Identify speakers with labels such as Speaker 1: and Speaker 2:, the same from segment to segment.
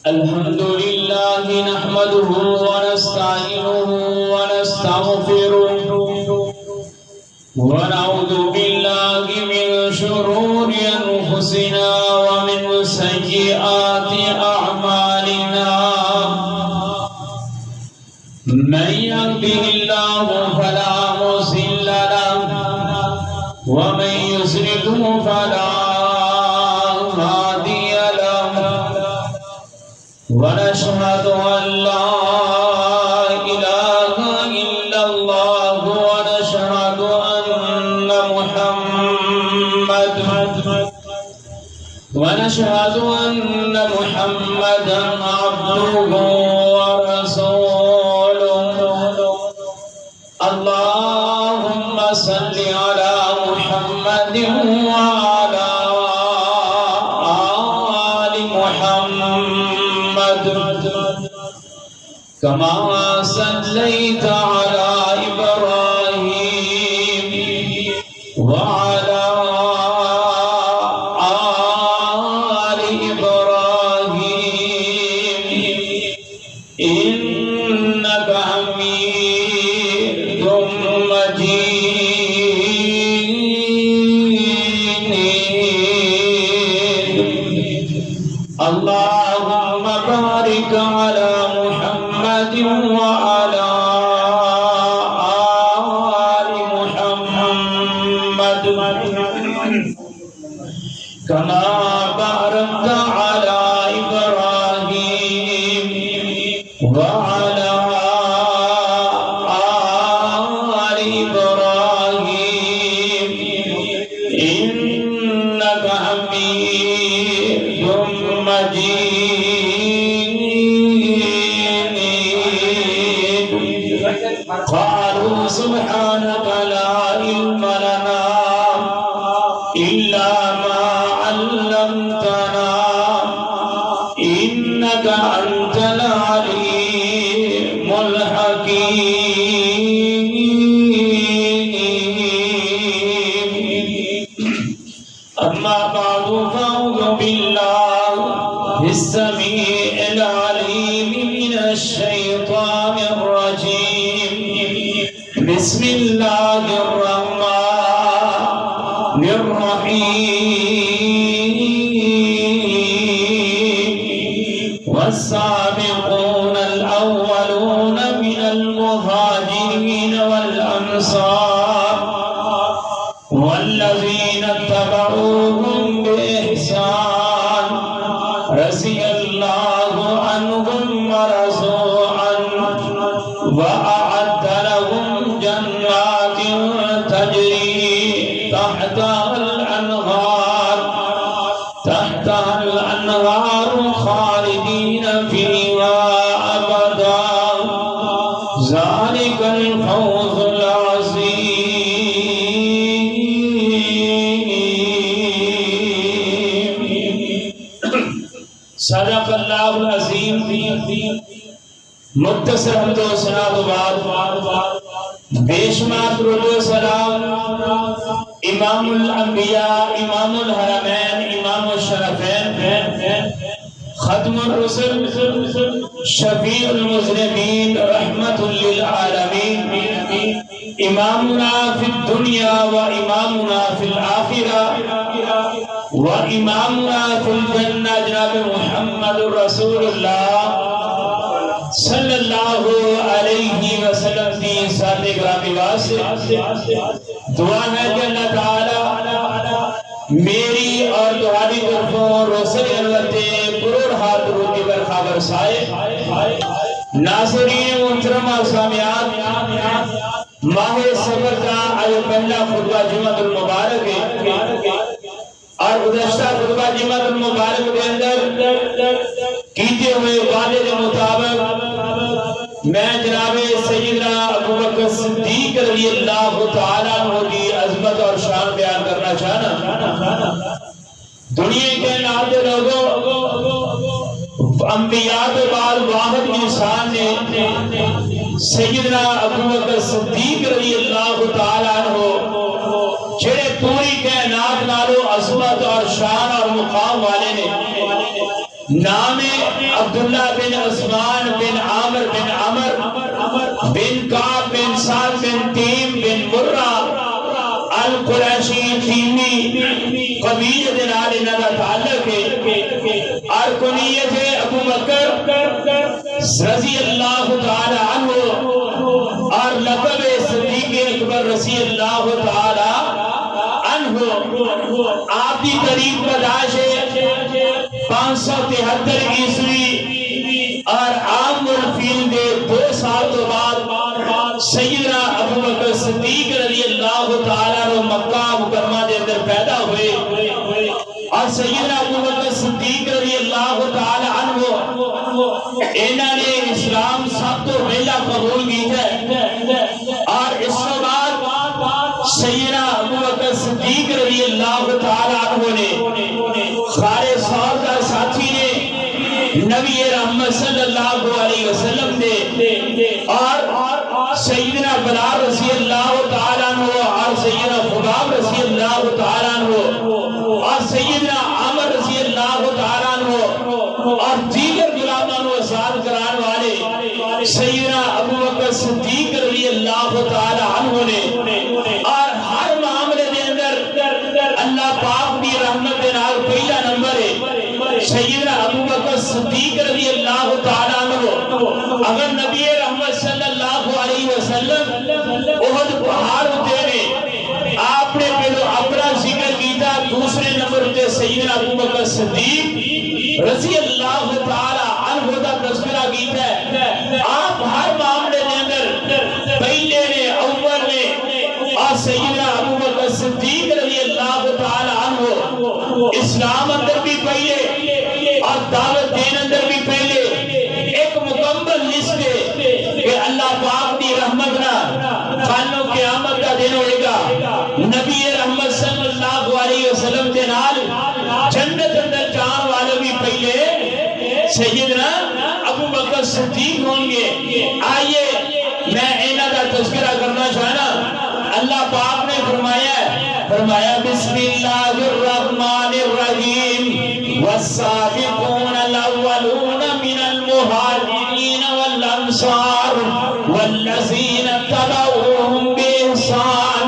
Speaker 1: الحمد لله نحمده ونستعينه ونستغفره ونعوذ بالله من شرور أنفسنا ومن سيئات أعمالنا من يهده الله فلا مضل له ومن يضلل فلا هادي له ونشهد أن لا إله إلا الله ونشهد أن محمدا عبده ورسوله اللهم صل على محمد وعلى آل محمد كما صليت على إبراهيم وعلى آل إبراهيم إنك حميد مجيد اللهم بارك على محمد وعلى آل محمد كما باركت على إبراهيم وعلى آل إبراهيم إنك حميد مجيد قالوا سبحانك لا علم لنا إلا ما علمتنا إنك أنت العليم الحكيم أما بعد فأعوذ بالله السميع العليم من الشيطان الرجيم بسم الله الرحمن الرحيم والسابقون الأولون من المهاجرين والأنصار والذين اتبعوهم بإحسان رضي الله عنهم ورضوا عنه وأعد لهم جنات تجري تحتها الأنهار خالدين فيها أبدا ذلك الفوز العظيم صدق الله العظيم مختصر حمد و ثنا کے بعد بے شمار درود و سلام امام الانبیاء امام الحرمین امام الشرفین ختم الرسل شفیع المذنبین رحمت للعالمین امامنا فی الدنیا و امامنا فی الآخرہ و امامنا فی الجنہ جناب محمد رسول اللہ صلی اللہ علیہ وسلم کی ساتھ گرامی واسطے دعا ہے کہ اللہ تعالی میری اور تمہاری طرفوں روشن انوتے پرور ہاتھ روٹی پر خبر سائے ناظرین محترم اور سامیات ماہ صبر کا آج پہلا خطبہ جمعۃ المبارک ہے اور گزشتہ خطبہ جمعۃ المبارک کے اندر کیتے ہوئے وعدے کے مطابق میں جناب سیدنا ابوبکر صدیق رضی اللہ تعالیٰ عنہ کی عظمت اور شان بیان کرنا چاہنا دنیا کے ناطے لوگوں انبیاء کے بعد واحد انسان نے سیدنا ابوبکر صدیق رضی اللہ تعالیٰ عنہ جڑے پوری کائنات نالو عظمت اور شان اور مقام والے نے نام عبداللہ بن عثمان بن عامر بن عمر بن کعب بن سعد بن تیم بن مرہ القریشی تیمی قبیلہ دنال انہا تعلق ہے اور کنیت ابو بکر رضی اللہ تعالی عنہ اور لقب صدیق اکبر رضی اللہ تعالی عنہ. آپ کی قریب پیدائش ہے 573 عیسوی اور عام الفیل دے 2 سال تو بعد سیدنا ابو بکر صدیق رضی اللہ تعالیٰ عنہ مکہ مکرمہ دے اندر پیدا ہوئے اور سیدنا ابو بکر صدیق رضی اللہ تعالیٰ عنہ انہوں نے اسلام سب تو پہلا قبول کیتا ہے اور اس کے بعد سیدنا ابو بکر صدیق رضی اللہ تعالیٰ عنہ نے سارے سال کا ساتھی نے نبی رحمت صلی اللہ علیہ وسلم دے اور سیدنا بلال رضی اللہ تعالیٰ عنہ اور سیدنا خباب رضی اللہ تعالیٰ عنہ اور سیدنا عمر رضی اللہ تعالیٰ عنہ اور دیگر غلامان و آزاد کران والے سیدنا ابو بکر صدیق رضی اللہ تعالیٰ عنہ نے اور ہر معاملے دے اندر اللہ پاک دی رحمت دے نال پہلا نمبر ہے سیدنا ابو بکر صدیق رضی اللہ تعالیٰ عنہ. اگر نبی رحمت صلی اللہ علیہ وسلم احد پہاڑ ہوتے نے آپ نے پہلو اپنا ذکر کیتا دوسرے نمبر ہوتے سیدنا ابو بکر صدیق رضی اللہ تعالیٰ عنہ دا تذکرہ کیتا ہے. آپ ہر معاملے دے اندر پہلے نے اول نے اور سیدنا ابو بکر صدیق رضی اللہ تعالیٰ عنہ اسلام اندر بھی پہلے اور دعوت دین اندر بھی پہلے ایک مکمل لسٹ ہے کہ اللہ پاک دی رحمت نہ خانوں قیامت کا دن ہوئے گا نبی رحمت صلی اللہ علیہ وسلم دے نال جنت اندر جان والے بھی پہلے سیدنا ابو بکر صدیق ہوں گے. آئیے میں انہاں دا تذکرہ کرنا چاہنا. اللہ پاک نے فرمایا بسم اللہ الرحمن الرحیم والسابقون الاولون من المہاجرین والانصار والذین اتبعوهم بإحسان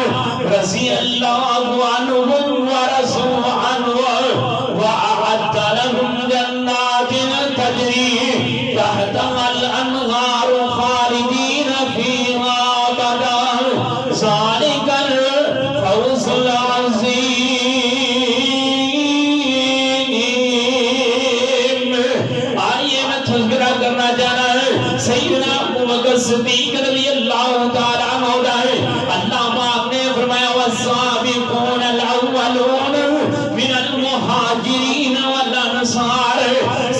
Speaker 1: رضی اللہ عنہم ورضوا عنہ وأعد لهم جنات تجری تحتها الانہار خالدین فیہا ابدا ذالک الفوز العظیم. آئیے میں تذکرہ کرنا چاہنا ہے سیدنا ابو بکر صدیق رضی اللہ تعالیٰ عنہ ہے. اللہ پاک نے فرمایا والسابقون الاولون من المہاجرین والانصار.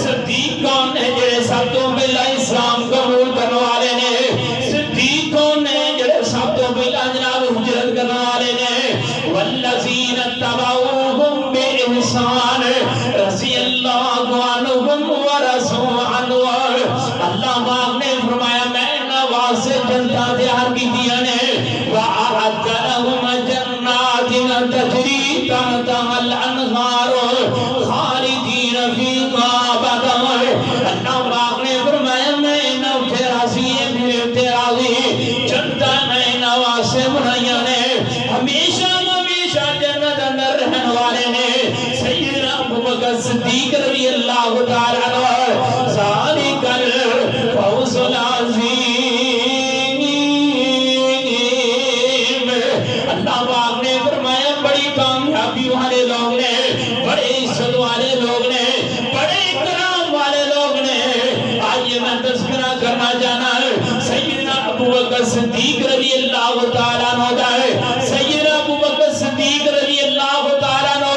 Speaker 1: صدیق کون ہے جڑے سب تو پہلا اسلام قبول کرنے والے نے. صدیق کون ہے جڑے سب تو پہلا جناب ہجرت کرنے والے نے. والذین اتبعوهم بإحسان رضی اللہ عنہم ورضوا عنہ. اللہ پاک نے فرمایا میں نواز سے جنتا تیار کی دیا نے وَأَعَدَّ لَهُمْ جَنَّاتٍ تَجْرِي تَحْتَهَا الْأَنْهَارُ خَالِدِينَ فِيهَا أَبَدًا. اللہ پاک نے فرمایا میں نو راضی ہے میرے راضی جنتا میں نواز سے بنایا نے ہمیشہ جنت اندر رہنے والے نے سیدنا ابو بکر صدیق رضی اللہ تعالیٰ عنہ. ذالک الفوز العظیم. اللہ پاک نے فرمایا بڑی کامیابی والے لوگ نے بڑے عزت والے لوگ نے بڑے اکرام والے لوگ نے. آئیے میں تذکرہ کرنا چاہنا ہے سیدنا ابو بکر صدیق رضی اللہ تعالیٰ عنہ ہے. سیدنا ابو بکر صدیق رضی اللہ تعالیٰ عنہ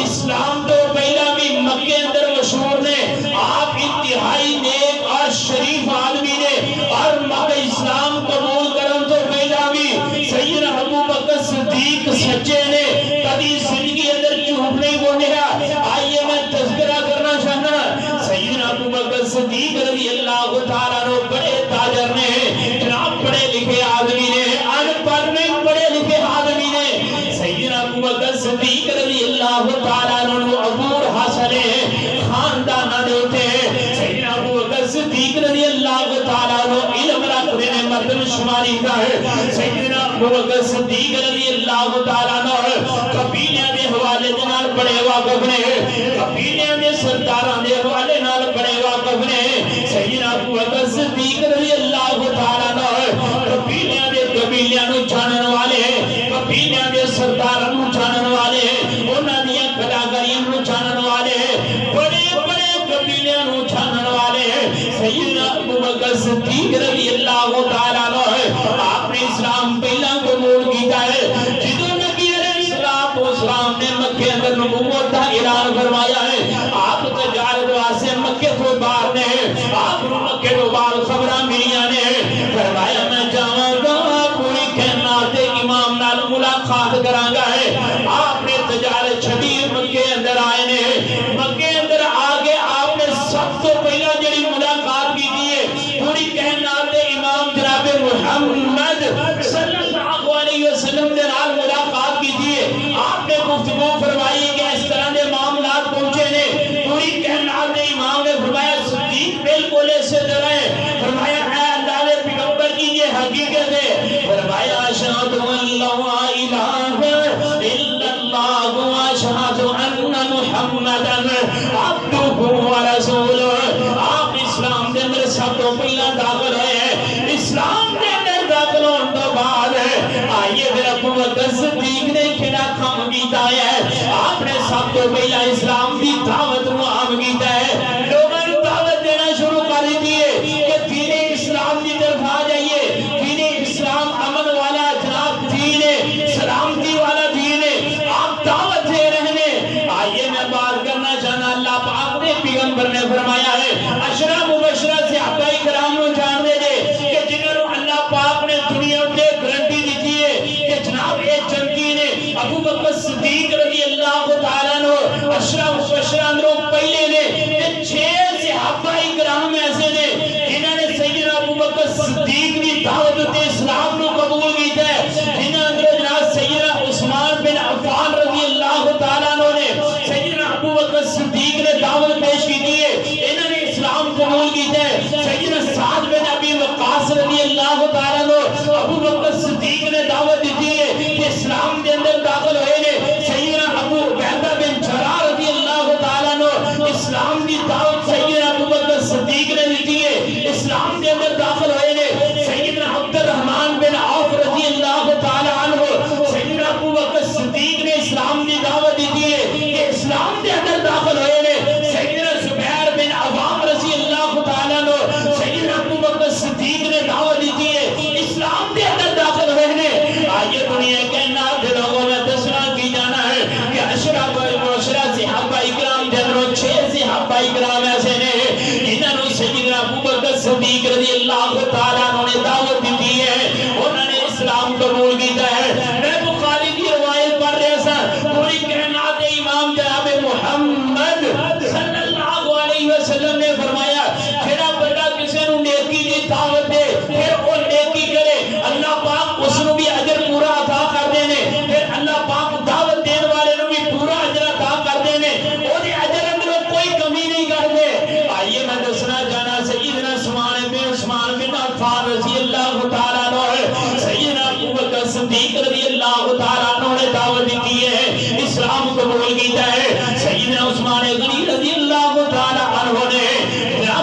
Speaker 1: اسلام تو پہلا بھی مکے اندر مشہور نے. آپ انتہائی نیک اور شریف آدمی نے اور مکہ اسلام قبول کرن تو پہلا بھی سیدنا ابو بکر صدیق سچے نے کبھی زندگی اندر جھوٹ نہیں بولیا. آئیے میں تذکرہ کرنا چاہنا سیدنا ابو بکر صدیق رضی اللہ تعالیٰ عنہ بڑے تاجر نے جناب پڑھے لکھے آدمی نے ان پڑھ نہیں پڑھے لکھے آدمی نے. سیدنا ابو بکر صدیق رضی اللہ تعالیٰ عنہ عبور حاصل خاندان ہوتے مردم شماری کا ہے سیدنا ابو بکر صدیق رضی اللہ تعالیٰ عنہ قبیلیاں دے حوالے دے نال بڑے واقف نے قبیلیاں دے سرداراں دے حوالے نال بڑے واقف نے سیدنا ابو بکر صدیق رضی اللہ تعالیٰ عنہ قبیلیاں نو جانن والے قبیلیاں دے سرداراں نو جانن والے انہاں دیاں کلاکاریاں نو جانن والے بڑے بڑے قبیلیاں نو جانن والے سیدنا ابو بکر صدیق رضی اللہ تعالیٰ عنہ آپ نے اسلام پہلا قبول کیتا ہے جدوں نبی علیہ السلام نے مکے اندر نبوت کا اعلان فرمایا ہے آپ تجارت واسطے مکے تو باہر نے آپ کو مکے تو باہر خبراں ملیاں نے فرمایا میں جاواں گا پوری کائنات دے امام نال ملاقات کراں گا ہے آپ نے تجارت چھڈی مکے اندر آئے نے مکے اندر آگے آپ نے سب تو پہلا جڑی ملاقات کی ہے پوری کائنات دے امام جناب محمد صلی اللہ علیہ وسلم دے نال ملاقات کی ہے آپ نے گفتگو فرمائی کہ اس طرح دے معاملات پہنچے نے پوری کائنات دے امام نے فرمایا صدیق بالکل ایسے طرح ہے فرمایا اے اللہ دے پیغمبر کی یہ حقیقت ہے فرمایا اشہد ان لا الہ الا اللہ و اشہد ان محمدا عبدہ و رسولہ آپ اسلام دے اندر سب تو پہلا داخل ہوئے اسلام دے اندر داخل ہونے تو بعد آئیے پھر ابو بکر صدیق نے کھڑا کام کیتا ہے آپ نے سب تو پہلا اسلام دی دعوت کو عام کیتا ہے لوگوں نے دعوت دینا شروع کر دی ہے کہ دین اسلام کی طرف آ جائیے دین اسلام امن والا جناب دین سلامتی والا دین آپ دعوت دے رہے ہیں آئیے میں بات کرنا چاہنا اللہ پاک نے پیغمبر نے فرمایا ہے عشرہ مبشرہ صحابہ کرام کو جان دے دے کہ جنہوں اللہ پاک نے دنیا میں گارنٹی دی ہے کہ جناب ایک جنگی نے ابو بکر صدیق رضی اللہ تعالیٰ عنہ عشرہ مبشرہ اندروں پہلے نے 6 صحابہ کرام ایسے نے جنہوں نے سیدنا ابو بکر صدیق کی دعوت تے اسلام کو قبول کیتا ہے جنہوں نے جناب سیدنا عثمان بن عفان رضی اللہ تعالیٰ عنہ نے سیدنا ابو بکر صدیق نے دعوت پیش کی ہے انہوں نے اسلام قبول کیتا ہے سیدنا سعد بن ابی وقاص رضی اللہ تعالیٰ عنہ ابو بکر صدیق نے دعوت دی ہے کہ اسلام کے اندر داخل ہوئے نے سیدنا ابو عبیدہ بن جراح رضی اللہ تعالیٰ عنہ اسلام کی دعوت سیدنا ابو بکر صدیق نے دی ہے اسلام کے اندر داخل ہوئے نے سیدنا عبد الرحمن بن عوف رضی اللہ تعالیٰ عنہ سیدنا ابو بکر صدیق نے اسلام کی دعوت دی ہے کہ اسلام کے اندر داخل ہوئے نے سیدنا زبیر بن عوام رضی اللہ تعالیٰ عنہ سیدنا ابو بکر صدیق نے دعوت دی ہے اسلام کے اندر داخل ہوئے نے آئیے دنیا کے نام دے لوگوں میں دسنا کی جانا ہے کہ عشرہ معاشرہ صحابہ اکرام دے اندروں 6 صحابہ اکرام ایسے نے جنہوں نے سیدنا ابو بکر صدیق رضی اللہ تعالیٰ عنہ نے دعوت دی ہے انہوں نے اسلام قبول کیتا ہے میں بخاری کی روایت پڑھ رہا تھا پوری کائنات امام جناب محمد صلی اللہ علیہ وسلم نے فرمایا جڑا بندہ کسی نو نیکی دی دعوت دے پھر وہ نیکی کرے اللہ پاک اس نو بھی اجر پورا عطا کر دے نے پھر اللہ پاک دعوت دین والے نو بھی پورا اجر عطا کر دے نے او دے اجر اندر کوئی کمی نہیں کرتے آئیے میں دسنا چاہنا سیدنا عثمان بن عفان رضی اللہ تعالیٰ عنہ سیدنا ابو بکر صدیق رضی اللہ تعالیٰ عنہ نے دعوت دی ہے اسلام قبول کیتا ہے سیدنا عثمان غنی رضی اللہ تعالیٰ عنہ نے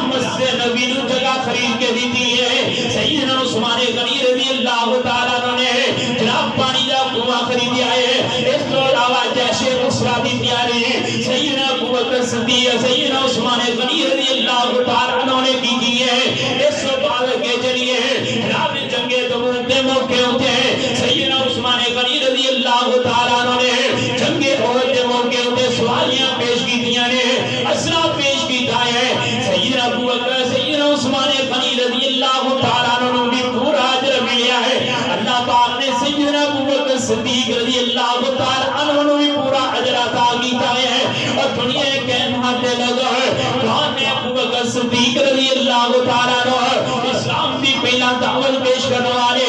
Speaker 1: مسجد نبی نو جگہ خرید کے دی ہے سیدنا عثمان غنی رضی اللہ تعالیٰ عنہ نے جناب پانی دا کنواں خریدیا ہے اس کو علاوہ جیش اسرا دی تیاری سیدنا ابو بکر صدیق سیدنا عثمان غنی رضی اللہ تعالیٰ عنہ نے کی ہے اس کو بعد کے ذریعے جناب جنگ تبوک کے موقع ہوتے ہیں سیدنا عثمان غنی رضی اللہ تعالیٰ عنہ نے جنگ احد کے موقع ہوتے سوالیاں پیش کی نے اسرا پیش کیتا ہے سیدنا ابو بکر سیدنا عثمان غنی رضی اللہ تعالیٰ عنہ بھی پورا اجر ملیا ہے اللہ پاک نے سیدنا ابو بکر صدیق رضی اللہ تعالیٰ عنہ بھی پورا اجر عطا کیتا ہے اور دنیا کے ناتے لگا ہے کون نے ابو بکر صدیق رضی اللہ تعالیٰ عنہ اسلام کی پہلا دعوت پیش کرنے والے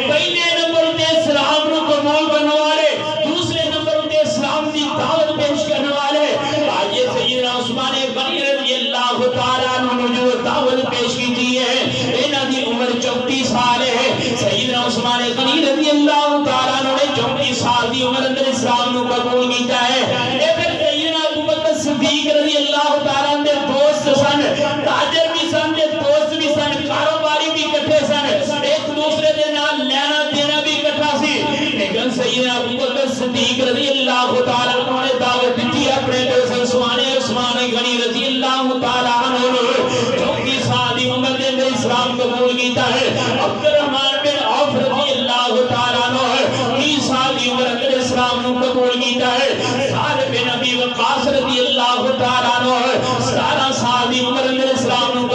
Speaker 1: پہلے نمبر تے اسلام کو قبول کرنے والے دوسرے نمبر تے اسلام کی دعوت پیش کرنے والے آئیے سیدنا عثمان غنی رضی اللہ تعالیٰ عنہ جو دعوت پیش کی ہے انہاں دی عمر 34 سال ہے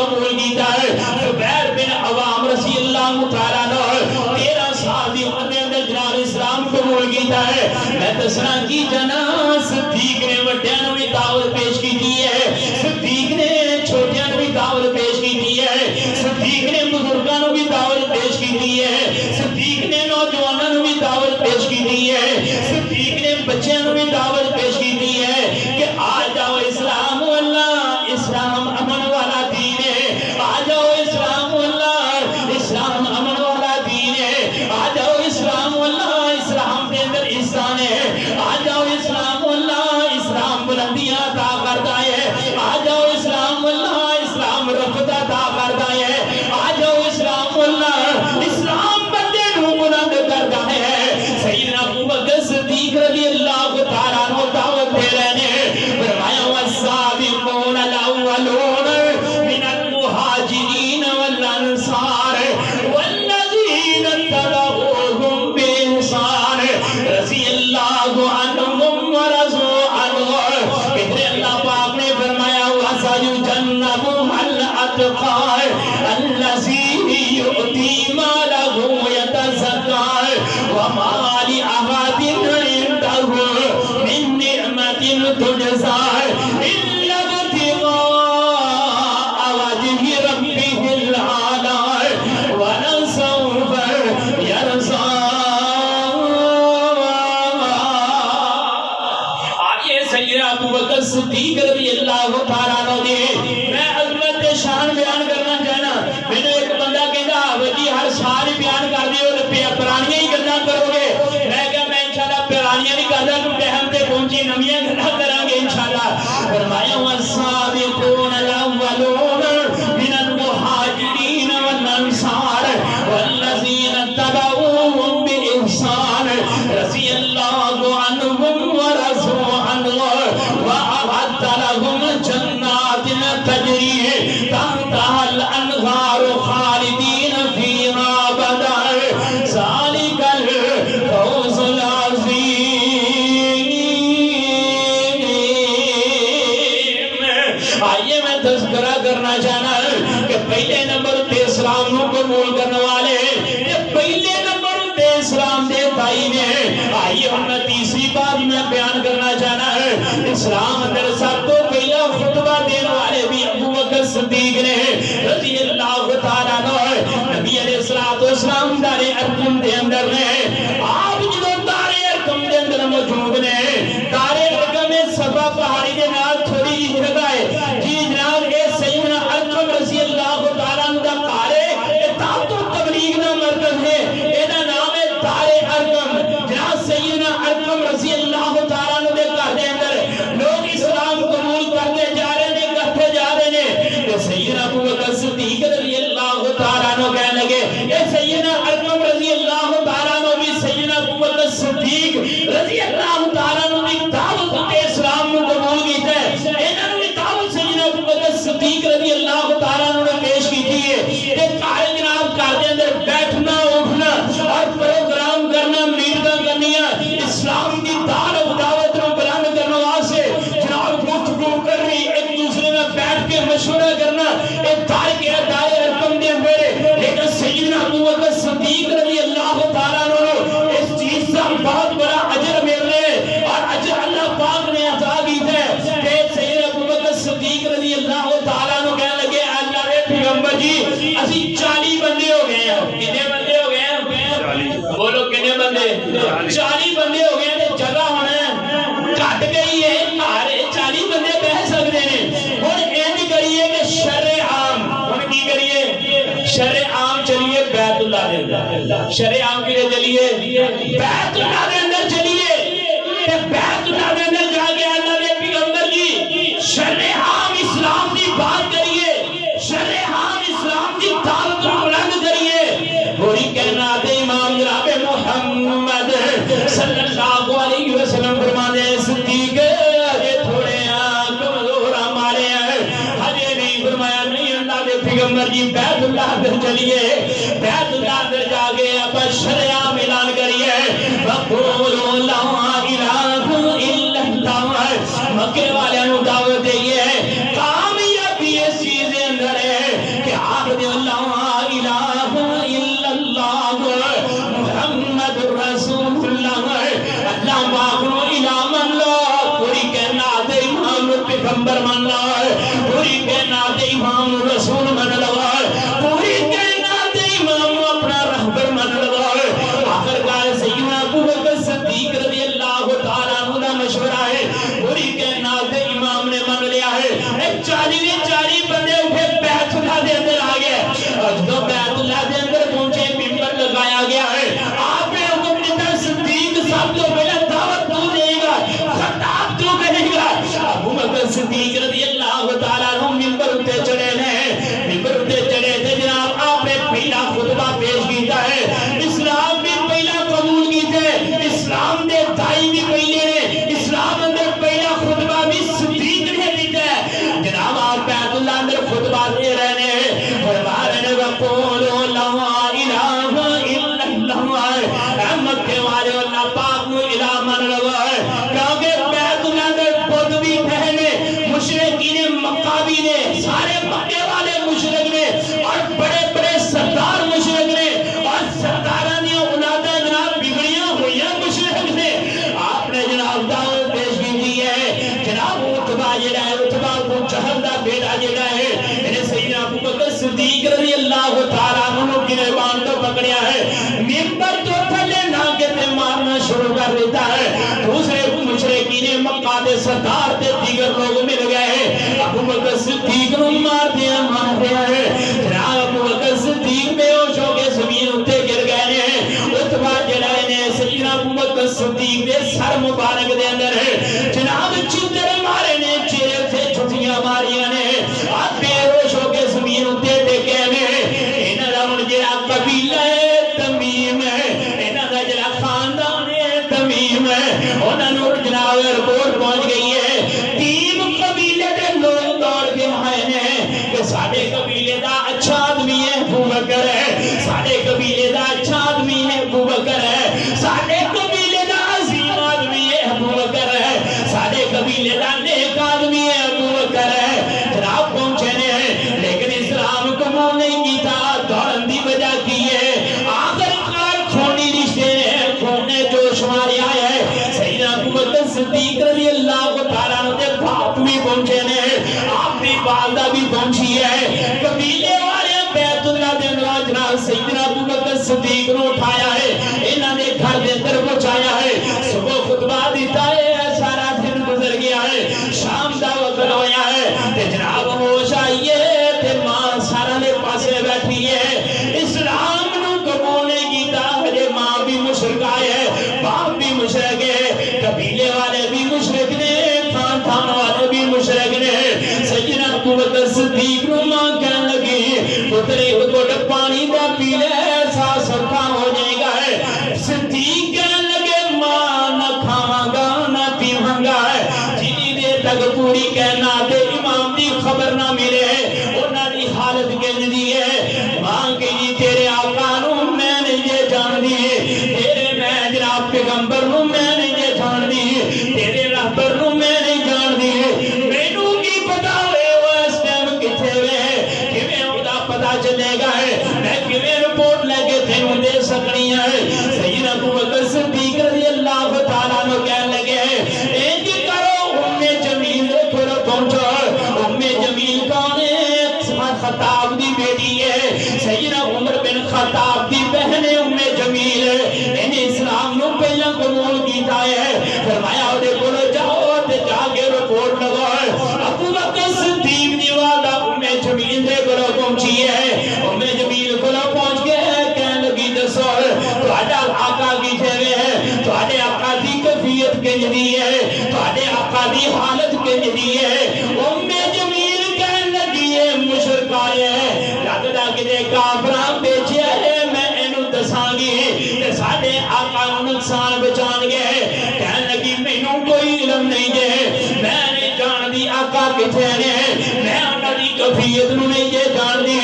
Speaker 1: قبول کیتا ہے زبیر بن عوام رضی اللہ تعالیٰ عنہ 13 سال دی عمر دے اندر جناب اسلام قبول کیتا ہے میں دسنا کی جنا صدیق نے وڈیاں نوں بھی دعوت پیش کیتی ہے صدیق نے چھوٹیاں نوں بھی دعوت پیش کیتی ہے صدیق نے بزرگاں نوں بھی دعوت پیش کیتی ہے صدیق نے نوجواناں نوں بھی دعوت پیش کیتی ہے صدیق نے بچیاں نوں بھی دعوت پیش کیتی ہے کہ آ جاؤ اسلام اللہ اسلام امن والا دین ہے آ جاؤ اسلام اللہ اسلام امن والا دین ہے آ جاؤ اسلام اللہ اسلام کے اندر احسان ہے آ جاؤ اسلام اللہ اسلام بلندیاں عطا کرتا ہے آ جاؤ اسلام اللہ اسلام رفت عطا کرتا ہے آ جاؤ اسلام اللہ اسلام بندے نوں بلند کرتا ہے سیدنا ابوبکر صدیق رضی اللہ تعالیٰ عنہ دعوت دے رہے ہیں فرمایا والسابقون الاولون من المہاجرین والانصار والذین اتبعوهم بإحسان رضی اللہ عنہم ورضوا عنہ کہ اللہ پاک نے فرمایا وسيجنبهم الاتقى الذي يؤتي ماله يتزكى وما لأحد عنده من نعمة تجزى إلا ابتغاء وجه ربه الأعلى ولسوف يرضى آئیے سیدنا ابوبکر صدیق رضی اللہ تعالیٰ عنہ دی میں عظمت شان بیان کرنا چاہنا میں نے ایک بندہ کہتا جی ہر سال ہی بیان کر دیو پرانیاں ہی گلاں کرو گے میں کہا میں انشاءاللہ پرانیاں نہیں کردا کیونکہ ہم تے پہنچی نویاں گلاں کریں گے انشاءاللہ فرمایا والسابقون الاولون من المہاجرین والانصار والذین اتبعوهم بإحسان رضی اللہ عنہم ورضوا عنہ وأعد لهم جنات تجری تحتها الأنهار خالدین فیہا ابدا ذلک الفوز العظیم آئیے میں تذکرہ کرنا چاہنا کہ پہلے نمبر تے اسلام نو قبول کرنے والے یہ پہلے نمبر تے اسلام دے بھائی نے آئیے ہم میں تیسری بات میں بیان کرنا چاہنا ہے اسلام اندر سب تو پہلا خطبہ دینے والے بھی ابوبکر صدیق نے رضی اللہ تعالیٰ عنہ نبی علیہ السلام دار ارقم دے اندر نے آپ جو دار ارقم دے اندر موجود نے دار ارقم میں صفا پہاڑی دے نال تھوڑی جی جگہ ہے جی جناب اے سیدنا ارقم رضی اللہ تعالیٰ عنہ دا کارے دعوت و تبلیغ دا مرکز ہے اے دا نام ہے دار ارقم جناب سیدنا ارقم رضی اللہ تعالیٰ عنہ دے گھر دے اندر لوگ اسلام قبول کرتے جا رہے نے کرتے جا رہے نے کہ سیدنا ابوبکر صدیق رضی اللہ تعالیٰ عنہ کہنے لگے اے سیدنا ارقم رضی اللہ تعالیٰ عنہ بھی سیدنا ابوبکر صدیق رضی اللہ تعالیٰ عنہ بھی دعوت تے اسلام کو قبول کیتا ہے انہوں نے دعوت سیدنا ابوبکر صدیق رضی اللہ تعالیٰ عنہ نے پیش کی تھی کہ کارے جناب کار دے اندر بیٹھنا اٹھنا اور پروگرام کرنا میٹنگاں کرنیاں اسلام کی دعوت نو بلند کرنے واسطے جناب گفتگو کرنی ایک دوسرے میں بیٹھ کے مشورہ کرنا ایک تاریخ ہے دائر ارقم دے اندر لیکن سیدنا ابوبکر صدیق رضی اللہ تعالیٰ عنہ اس چیز سے بہت بڑا اجر مل رہے اور اجر اللہ پاک نے عطا کیتا ہے کہ سیدنا ابوبکر صدیق رضی اللہ تعالیٰ عنہ کہنے لگے اللہ کے پیغمبر جی اسی 40 بندے ہو گئے ہیں کتنے بندے ہو گئے ہیں بولو کتنے بندے 40 بندے ہو گئے ہیں جگہ ہونا ہے کٹ گئی ہے مارے 40 بندے بہ سکتے ہیں اور این کریے کہ شرع عام ان کی کریے شرع عام چلیے بیت اللہ دے اندر شرع عام کے لیے چلیے بیت اللہ دے اندر چلیے کہ بیت اللہ دے اندر جا کے اللہ کے پیغمبر جی شرع عام اسلام کی بات کریے شرع عام اسلام کی دعوت کو بلند کریے وہی کہنا دے امام جناب محمد صلی اللہ علیہ وسلم فرماتے ہیں صدیق یہ تھوڑے کمزور ہمارے ہیں حجے نہیں فرمایا نہیں اللہ کے پیغمبر جی بیت اللہ اندر چلیے بیت اللہ اندر جا کے اپا شرع عام اعلان کریے وَقُولُوا لَا إِلَهَ إِلَّا اللَّهُ مکے والے نو دعوت دئیے کامیابی اس چیز اندر ہے رسول من لگا پوری کائنات دے امام نو اپنا رہبر من لگا آخر کار سیدنا ابو بکر صدیق رضی اللہ تعالیٰ عنہ دا مشورہ ہے پوری کائنات دے امام نے من لیا ہے ایک 40 بندے اٹھے بیت اللہ دے اندر آ گئے اور جو بیت اللہ دے اندر پہنچے ممبر لگایا گیا ہے آپ نے حکم دیتا صدیق سب تو پہلے دعوت تو دے گا خطاب تو کرے گا ابو بکر صدیق رضی اللہ تعالیٰ عنہ ممبر اٹھے چڑھے تھے جناب آپ نے پہلا خطبہ پیش کیتا ہے اسلام بھی پہلا قبول کیتے اسلام دے دائی بھی پہلے نے اسلام اندر پہلا خطبہ بھی صدیق نے دیتا ہے جناب آپ بیت اللہ اندر خطبہ دے رہے ہیں فرما رہے ہیں وَقُولُوا لَا إِلَٰهَ إِلَّا اللَّهُ اے مکے والے اللہ پاک نو الہ من لگا ہے کیونکہ بیت اللہ اندر خود بھی پہنے مشرقین مکہ بھی نے سارے مکے والے مشرق نے اور بڑے بڑے سردار مشرق نے اور سرداران دی اولادیں جناب بگڑیاں ہوئی ہیں مشرق نے آپ نے جناب دعوت پیش کی ہے جناب عتبہ جڑا ہے عتبہ ابو جہل دا بیٹا جڑا ہے انہیں سیدنا ابو بکر صدیق رضی اللہ تعالیٰ عنہ کی نعمان کو پکڑیا ہے ممبر تو تھلے نہ کے تے مارنا شروع کر دیتا ہے دوسرے مشرقین مکہ دے سردار تے دیگر لوگ مل گئے ابو بکر صدیق نو مار دیا ہے جناب ابو بکر صدیق بے ہوش ہو کے زمین اتے گر گئے ہیں عتبہ جڑا نے سیدنا ابو بکر صدیق دے سر مبارک دے اندر ہے جناب چتر مارے نے چہرے سے چھٹیاں ماریاں نے آپ بے ہوش ہو کے زمین اتے ڈگے نے انہاں دا ہن جڑا قبیلہ ہے تمیم ہے انہاں دا جڑا خاندان ہے تمیم ہے انہاں نوں جناب رپورٹ پہنچ گئی ہے تین قبیلے دے لوگ دوڑ کے آئے نے کہ ساڈے قبیلے دا اچھا آدمی ہے ابو بکر ہے ساڈے قبیلے دا اچھا آدمی ہے ابو بکر ہے ساڈے قبیلے دا عظیم آدمی ہے ابو بکر ہے ساڈے قبیلے دا نیک آدمی ہے ابو بکر ہے جناب پہنچے نے لیکن اسلام قبول نہیں کیتا دوڑن دی وجہ کی ہے آخر کار خونی رشتے نے خونے جوش مارے آئے ہیں سیدنا ابو بکر صدیق رضی اللہ تعالیٰ عنہ دے باپ بھی پہنچے نے آپ بھی والدہ بھی پہنچی ہے قبیلے والے بیت اللہ دے اندر جناب سیدنا ابو بکر صدیق نو اٹھایا ہے انہاں نے گھر دے اندر پہنچایا ہے صبح خطبہ دیتا ہے سارا دن گزر گیا ہے شام دا وقت ہویا ہے تے جناب ہوش آئیے تے ماں سارا نے پاسے بیٹھی ہے اسلام نو قبول نہیں کیتا میرے ماں بھی مشرک ہے باپ بھی مشرک ہے قبیلے والے بھی مشرک نے خاندان والے بھی مشرک نے سیدنا ابو بکر صدیق نو ماں کہنے لگی پتر ایک گھٹ پانی دا پی لے ایسا سوکھا ہو جائے گا ہے صدیق کہنے لگے ماں نہ کھاواں گا نہ پیواں گا ہے جنی دیر تک پوری کہنا دے امام دی خبر نہ ملے انہاں دی حالت کنج دی ہے ماں کہ جی تیرے آقا نو میں نہیں یہ جان دی تیرے میں جناب پیغمبر نو میں نہیں یہ جان دی تیرے رہبر نو میں نہیں جان دی مینوں کی پتا ہوئے وہ اس ٹائم کتھے وے کیویں اوندا پتا چلے گا ہے میں کیویں رپورٹ لے کے تینوں دے سکنی ہے سیدنا ابو بکر صدیق رضی اللہ تعالیٰ عنہ کہنے لگے انج کرو ام جمیل دے گھر پہنچو ام جمیل کون ہے خطاب دی بیٹی ہے سیدنا عمر بن خطاب دی بہن ام جمیل انہیں اسلام نو پہلا قبول کیتا ہے فرمایا اودے کول جاؤ تے جا کے رپورٹ لگاؤ ابو بکر صدیق دی والدہ ام جمیل دے گھر پہنچی ہے ام جمیل کول پہنچ کے کہنے لگی دسو تہاڈا آقا کیتے ہے تہاڈے آقا دی کیفیت کنج دی ہے تہاڈے آقا دی حالت کنج دی ہے ام جمیل کہنے لگی ہے مشرک آئے لگدا کتے کافراں بیچیا ہے میں اینو دساں گی تے ساڈے آقا نوں نقصان بچان گے کہنے لگی مینوں کوئی علم نہیں دے میں نہیں جاندی آقا کتے نے میں انہاں دی کیفیت نوں نہیں جے جاندی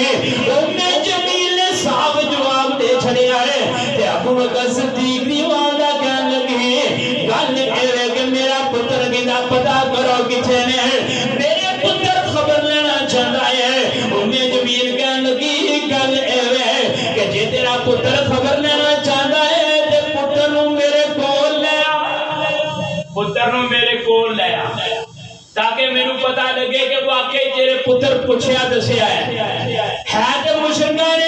Speaker 1: ام جمیل نے صاف جواب دے چھڑیا ہے تے ابو بکر صدیق دی والدہ کہنے لگی گل اے کہ میرا پتر کیدا پتہ کرو کتے نے میرے پتر خبر لینا چاہتا ہے ام جمیل کہنے لگی گل اے کہ جے تیرا پتر خبر لینا چاہتا ہے تے پتر نوں میرے کول لے آ پتر نوں میرے کول لے آ تاکہ میرے پتہ لگے کہ وہ واقعی تیرے پتر پوچھیا دسیا ہے تو مشرکان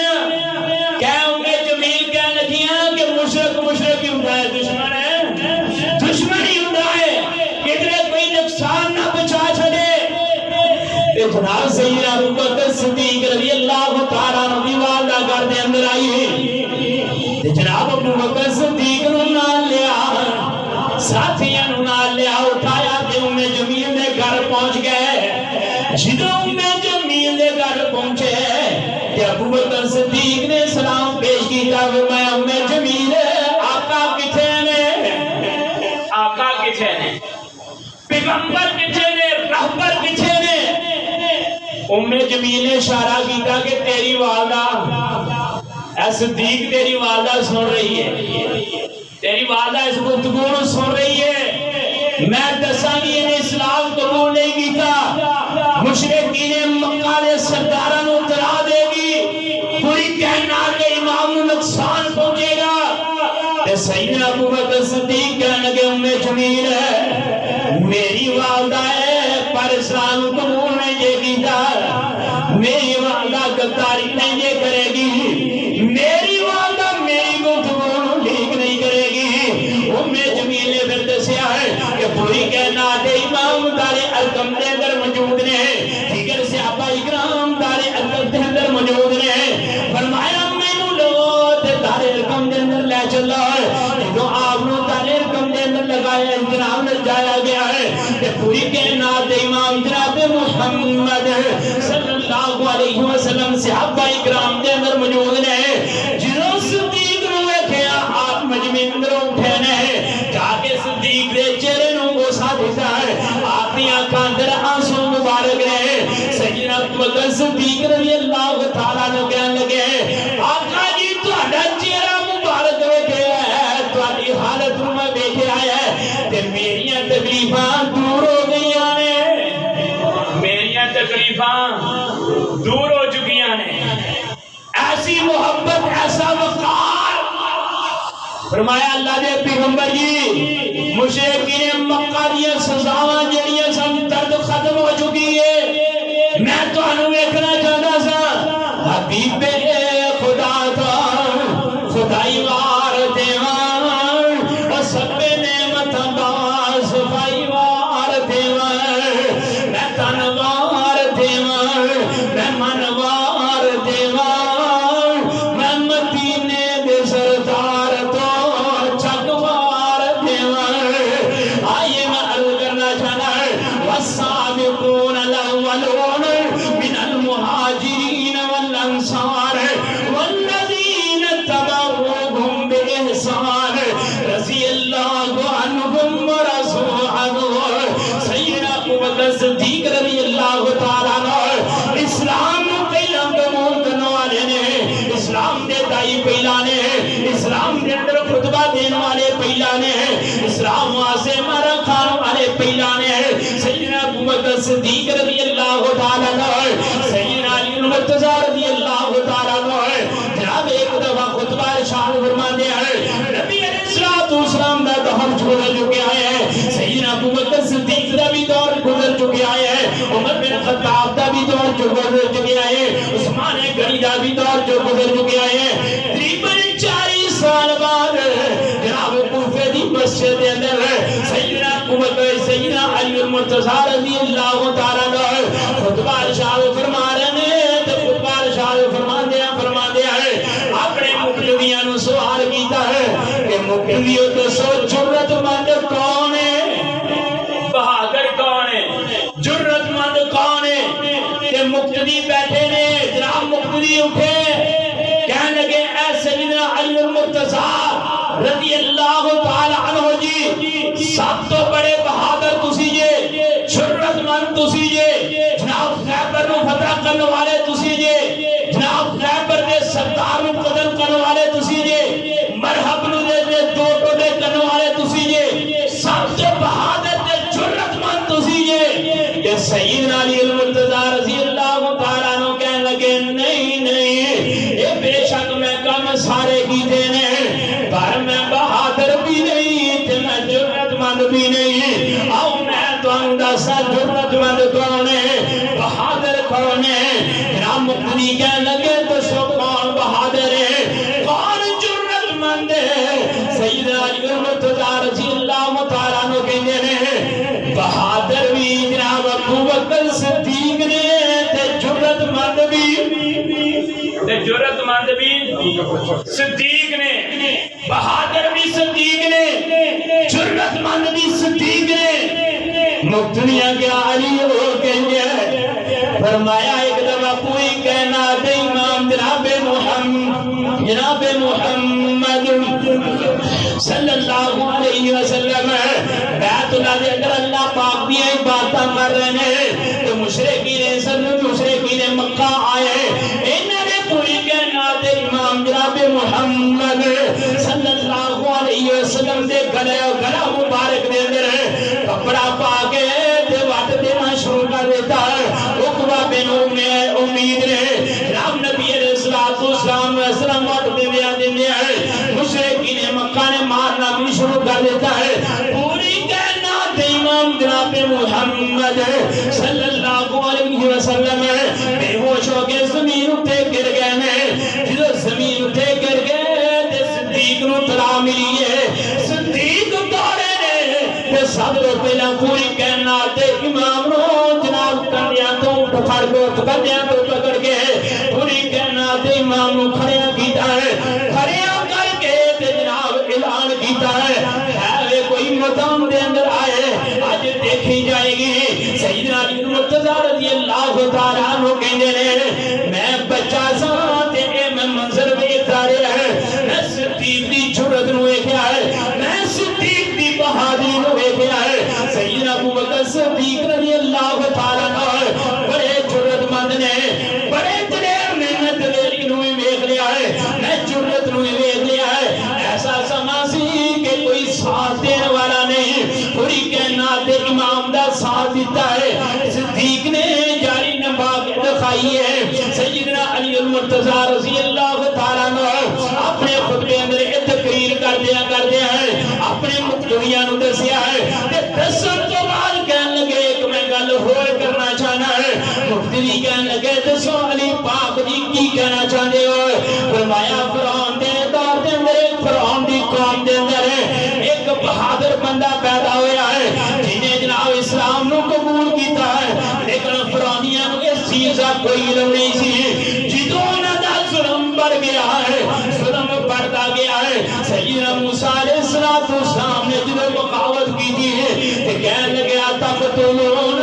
Speaker 1: کیا امے جمیل کہنے لگیاں کہ مشرک ہی ہوتا ہے، دشمن ہے، دشمن ہی ہوتا ہے، کدھرے کوئی نقصان نہ بچا چھڑے۔ جناب سیدنا ابو بکر صدیق رضی اللہ تعالیٰ عنہ دی والدہ گھر دے اندر آئی ہے، جناب ابو بکر صدیق نو نال لیا، ساتھیاں نو نال لیا، اٹھایا تے ام جمیل دے گھر پہنچ گئے۔ جدوں ام جمیل دے گھر پہنچے تے ابو بکر صدیق نے سلام پیش کیتا، میں ام جمیل آقا کتھے نے، آقا کتھے نے، پیغمبر کتھے نے، رہبر کتھے نے؟ ام جمیل نے اشارہ کیتا کہ تیری والدہ اے صدیق تیری والدہ سن رہی ہے، تیری والدہ اس گفتگو کو سن رہی ہے، میں دساں گی انہیں اسلام قبول نہیں کیتا، مشرکین مکہ دے سرداراں نو ڈرا دے گی، پوری کائنات کے امام نو نقصان پہنچے گا۔ تے سیدنا ابو بکر صدیق کہنے لگے ام جمیل میری والدہ ہے پر اسلام قبول نہیں دے گیتا، میری والدہ غداری نہیں یہ کرے گی، میری والدہ میری گفتگو ٹھیک نہیں کرے گی۔ ام جمیل نے پھر دسیا ہے کہ پوری کائنات امام دار ارقم دے اندر موجود نے، دیگر صحابہ اکرام دار ارقم دے اندر موجود نے، فرمایا مینوں لو تے دار ارقم دے اندر لے چلو، جدوں آپ نو دار ارقم دے اندر لگایا جناب نے جایا گیا ہے کہ پوری کائنات امام جناب محمد صلی اللہ علیہ وسلم صحابہ اکرام دے اندر موجود نے، جنہوں صدیق نو ویکھیا آپ مجمع اندر اٹھے نے، جا کے صدیق دے چہرے نو بوسا دیتا ہے، آپ دی آنکھاں اندر آنسو مبارک نے۔ سیدنا ابو بکر صدیق رضی اللہ تعالیٰ عنہ کہنے لگے آقا جی تہاڈا چہرہ مبارک ویکھیا ہے، تہاڈی حالت نو میں ویکھیا ہے تے میریاں تکلیفاں دور ہو گئیاں نے، میریاں تکلیفاں دور ہو چکیاں نے۔ ایسی محبت ایسا وقار، فرمایا اللہ دے پیغمبر جی مشرکین مکہ دیاں سزاواں جڑیاں سن درد ختم ہو چکی ہے، میں تانوں ویکھنا چاہندا سا حبیب خدا دا خدائی وار دیواں او سب نعمتاں دا صفائی وار دیواں، میں تنوار دیواں، میں منوار دیواں، میں مدینے دے سردار تو چکوار دیواں۔ آئیے میں عرض کرنا چاہنا والسابقون الاولون من المہاجرین والانصار والذین تبعوهم بإحسان رضی اللہ عنہم ورضوا عنہ۔ سیدنا ابو بکر صدیق رضی اللہ تعالیٰ عنہ اسلام پہلا قبول کرنے والے نے، اسلام دے دائی پہلا نے، اسلام دے اندر خطبہ دینے والے پہلا نے، اسلام واسے مارا کھان والے پہلا نے۔ سیدنا ابو بکر صدیق رضی اللہ تعالیٰ عنہ، سیدنا علی المرتضی رضی اللہ تعالیٰ عنہ جناب ایک دفعہ خطبہ ارشاد فرماتے ہیں، نبی علیہ السلام دا دور گزر چکے آئے ہیں، سیدنا ابو بکر صدیق دا بھی دور گزر چکے آئے ہیں، عمر بن خطاب دا بھی دور گزر چکے آئے ہیں، عثمان غنی دا بھی دور گزر چکے آئے ہیں۔ تقریباً 40 سال بعد جناب کوفے دی مسجد دے اندر سیدنا ابو بکر سیدنا علی المرتضی رضی اللہ تعالیٰ عنہ خطبہ ارشاد فرما رہے ہیں، تے خطبہ ارشاد فرماندے ہیں اپنے مقتدیاں نو سوال کیتا ہے کہ مقتدیو دسو جرت مند کون ہے، بہادر کون ہے، جرت مند کون ہے؟ کہ مقتدی بیٹھے نے، جناب مقتدی اٹھے کہنے لگے اے سیدنا علی المرتضی رضی اللہ تعالیٰ عنہ جی سب تو بڑے بہادر تسی جے، جرت مند تسی جے، جناب خیبر نو فتح کرنے والے تسی جے، جناب خیبر دے سردار نو قتل کرنے والے تسی جے، مرحب نو دے دو ٹوٹے کرنے والے تسی جے، سب سے بہادر تے جرت مند تسی جے۔ کہ سیدنا علی المرتضی رضی اللہ تعالیٰ عنہ کہنے لگے نہیں نہیں، اے بے شک میں کم سارے کیتے نے پر میں بہادر بھی نہیں تے میں جرت مند بھی نہیں۔ آؤ میں تانوں دساں جرت مند کون ہے، مقتدی کہنے لگے دسو کون بہادر ہے کون جرت مند ہے سیدنا علی المرتضی رضی اللہ تعالیٰ عنہ کہنے نے بہادر بھی جناب ابو بکر صدیق نے تے جرت مند بھی صدیق نے بہادر بھی صدیق نے جرت مند بھی صدیق نے مقتدیاں کیا علی وہ کہنے فرمایا ایک دفعہ پوری کائنات امام جناب محمد صلی اللہ علیہ وسلم بیت اللہ دے اندر اللہ پاک بھی عبادتاں کر رہے ہیں تو مشرکین مکہ آئے انہوں نے پوری کائنات امام جناب محمد صلی اللہ علیہ وسلم دے گلا مبارک دے اندر کپڑا پا کے وٹ دینا شروع کر دیتا ہے عقبہ بن امید نے رب نبی علیہ السلام وٹ دیا مشرکین مکہ نے مارنا بھی شروع کر دیتا ہے پوری کائنات امام جناب محمد صلی اللہ علیہ وسلم بے ہوش ہو کے زمین اٹھے گر گئے جدو زمین اٹھے گر گئے تے صدیق نو طلاع ملی ہے صدیق دورے نے سب لوگ پہلا پوری کائنات امام نو جناب کندیاں تو پھڑ کو کندیاں تو پکڑ کے پوری کائنات امام نو کھڑیا کیتا ہے کھڑیا کر کے جناب اعلان کیتا ہے کوئی مقام دے اندر آئے آج دیکھی جائے گی سیدنا علی المرتضی رضی اللہ تعالیٰ عنہ کہنے نے میں بچہ سا تے میں منظر ویکھدا رہیا ہے میں صدیق دی جرت نو ویکھیا ہے میں صدیق دی بہادری نو ویکھیا ہے سیدنا ابو بکر صدیق رضی اللہ تعالیٰ عنہ بڑے جرت مند نے بڑے دلیر محنت دلی نو ویکھ لیا ہے میں جرت نو ویکھ لیا ہے ایسا سما سی کہ کوئی ساتھ دینے والا نہیں پوری کائنات امام دا ساتھ دیتا ہے صدیق نے جاری نبا کے دکھائی ہے سیدنا علی المرتضی رضی اللہ تعالیٰ عنہ اپنے خطبے اندر تقریر کر دیا ہے اپنے مقتدیاں نو دسیا ہے تے دسن تو بعد کہنے لگے ایک میں گل ہور کرنا چاہنا ہے مقتدی کہنے لگے دسو علی پاک جی کی کہنا چاہتے ہو فرمایا فرعون دے دور دے اندر ایک فرعون دی قوم دے اندر ایک بہادر بندہ پیدا ہویا ہے جنہیں جناب اسلام نو قبول کیتا ہے لیکن فرعونیاں نو اس چیز کا کوئی علم نہیں سی جدوں انہاں دا ظلم بڑھ گیا ہے ظلم بڑھتا گیا ہے سیدنا موسیٰ علیہ السلام نے جدوں بغاوت کی تھی کہ کہنے لگا تقتلون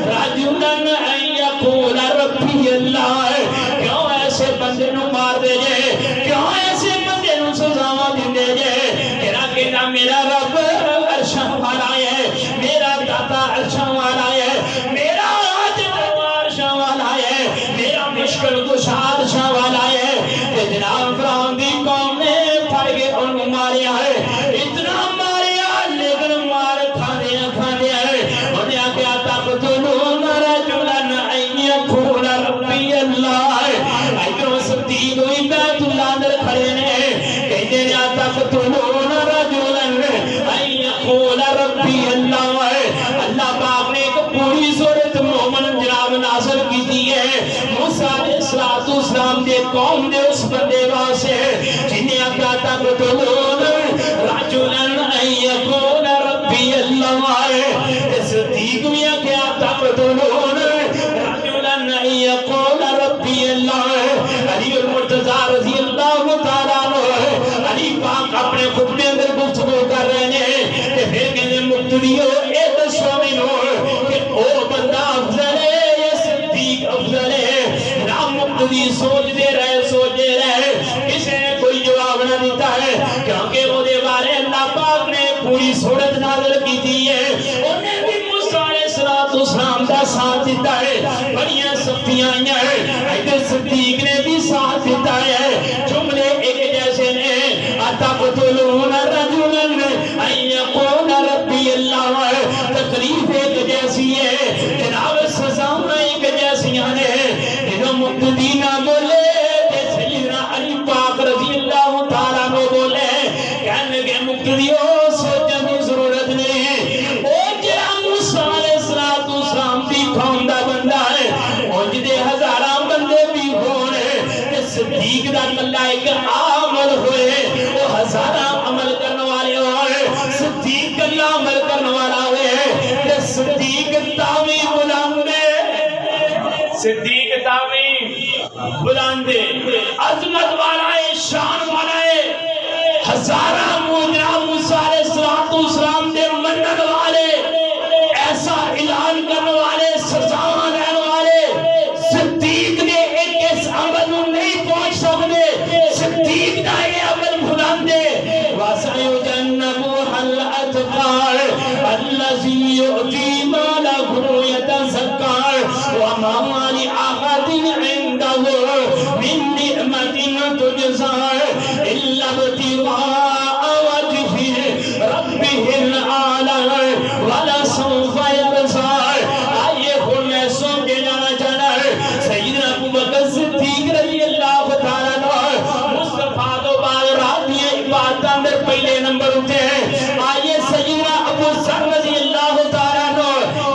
Speaker 1: رجلا ان یقول ربی اللہ کیوں ایسے بندے نو مار دے جے کیوں ایسے بندے نو سزاواں دیندے جے کہ میرا رب عرشاں والا ہے میرا داتا عرشاں والا ہے میرا عرشاں والا ہے میرا مشکل کشا عرشاں والا ہے کہ جناب فرعون دی قوم نے پھڑ کے انہوں ماریا ہے اتنا ماریا لیکن مار کھانے ہے انہیں کیا تقتلون رجلا ان یقول ربی اللہ ادھر صدیق ہوئی بیت اللہ اندر کھڑے نے کہتے ہیں تقتلون رجلا ان یقول ربی اللہ اللہ پاک نے ایک پوری صورت مومن جناب نازل کی دی ہے موسیٰ علیہ السلام دے قوم دے اس بندے واسے جنہیں کیا تقتلون رجلا ان یقول ربی اللہ صدیق میں کیا تقتلون رجلا ان یقول ربی اللہ علی المرتضی رضی اللہ تعالیٰ عنہ علی پاک اپنے خطبے اندر گفتگو کر رہے ہیں کہ پھر کہنے مقتدیو اے دسو مینوں کہ او بندہ افضل ہے یا صدیق افضل ہے رام مقتدی سوچتے رہے کسے کوئی جواب نہ دیتا ہے کیونکہ وہ دے بارے اللہ پاک نے پوری صورت نازل کی تھی ہے انہیں بھی موسیٰ علیہ السلام دا ساتھ دیتا ہے بڑیاں سختیاں آئیاں ہیں ایدر صدیق نے بھی ساتھ دیتا ہے جملے ایک جیسے نے اتقتلون رجلا ان یقول ربی اللہ تقریف ایک جیسی ہے جناب سزاؤں ایک جیسیاں نے جنہوں مقتدی نہ بولے سیدنا علی پاک رضی اللہ تعالیٰ کو بولے کہنے لگے مقتدیوں سوچنے کی ضرورت نہیں او جرا موسیٰ علیہ السلام دی قوم دا بندہ ہے او جدے ہزاراں بندے بھی صدیق دا کلا ایک عمل ہوئے وہ ہزارہ عمل کرنے والے ہوئے صدیق کلا عمل کرنے والا ہوئے تے صدیق تاوی بلاندے صدیق تاوی بلاندے عظمت والا ہے شان والا ہے ہزارہ موجرہ موسیٰ علیہ السلام دے منن والے ایسا اعلان کرنے والے سزاواں دین والے صدیق نے ایک اس عمل نوں نہیں پہنچ سکتے صدیق دا یہ عمل بلاندے وَسَيُجَنَّبُهَا الْأَتْقَى الَّذِي يُؤْتِي مَالَهُ يَتَزَكَّى وَمَا لِأَحَدٍ عِندَهُ مِن نِّعْمَةٍ تُجْزَىٰ إِلَّا ابْتِغَاءَ وَجْهِ رَبِّهِ الْأَعْلَىٰ وَلَسَوْفَ يَرْضَىٰ آئیے ہن میں سن کے جانا چاہنا ہے سیدنا ابو بکر صدیق رضی اللہ تعالیٰ عنہ مصطفیٰ تو بعد رات یہ عبادت اندر پہلے نمبر اٹھے ہیں آئیے سیدنا ابو ذر رضی اللہ تعالیٰ عنہ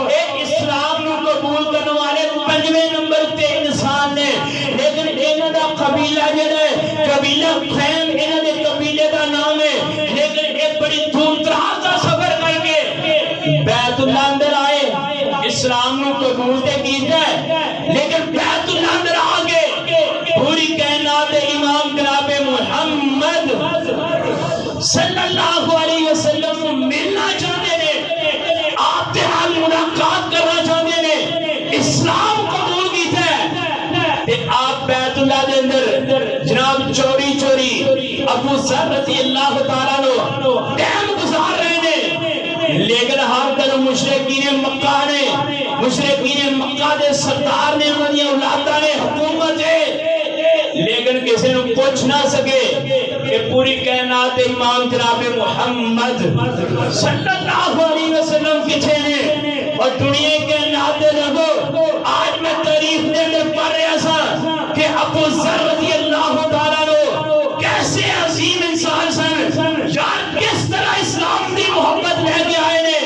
Speaker 1: اے اسلام نو قبول کرنے والے پنجویں نمبر تے انسان نے لیکن انہاں دا قبیلہ جڑا ہے قبیلہ خیم انہاں دے قبیلے دا نام ہے لیکن ایک بڑی دور دراز دا سفر کر کے بیت اللہ اندر آئے اسلام نو قبول تے کیتا ہے لیکن بیت اللہ اندر آگے پوری کائنات امام جناب محمد صلی اللہ علیہ وسلم ملنا چاہتے نے آپ دے نال ملاقات کرنا چاہتے نے اسلام قبول کیتا ہے تے آپ بیت اللہ دے اندر جناب چوری چوری ابو ذر رضی اللہ تعالیٰ عنہ ٹائم گزار رہے نے لیکن ہر دل مشرکین مکہ نے مشرکین مکہ دے سردار نے انہوں نے اولادہ نے حکومت ہے لیکن کسی نے پوچھ نہ سکے کہ پوری کائنات امام جناب محمد صلی اللہ علیہ وسلم کچھے نے اور دنیا کے ناتے لگو آج میں تعریف دے میں پڑھ رہا سا کہ ابو ذر رضی اللہ تعالیٰ عنہ کیسے عظیم انسان سن یار کس طرح اسلام دی محبت لے کے آئے نے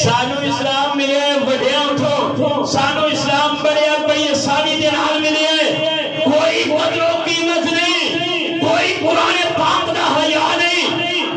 Speaker 1: سانو اسلام ملے وڈیا اٹھو سانو اسلام بڑی آسانی دے نال ملے کوئی قدر و قیمت نہیں کوئی قرآن پاک دا حیا نہیں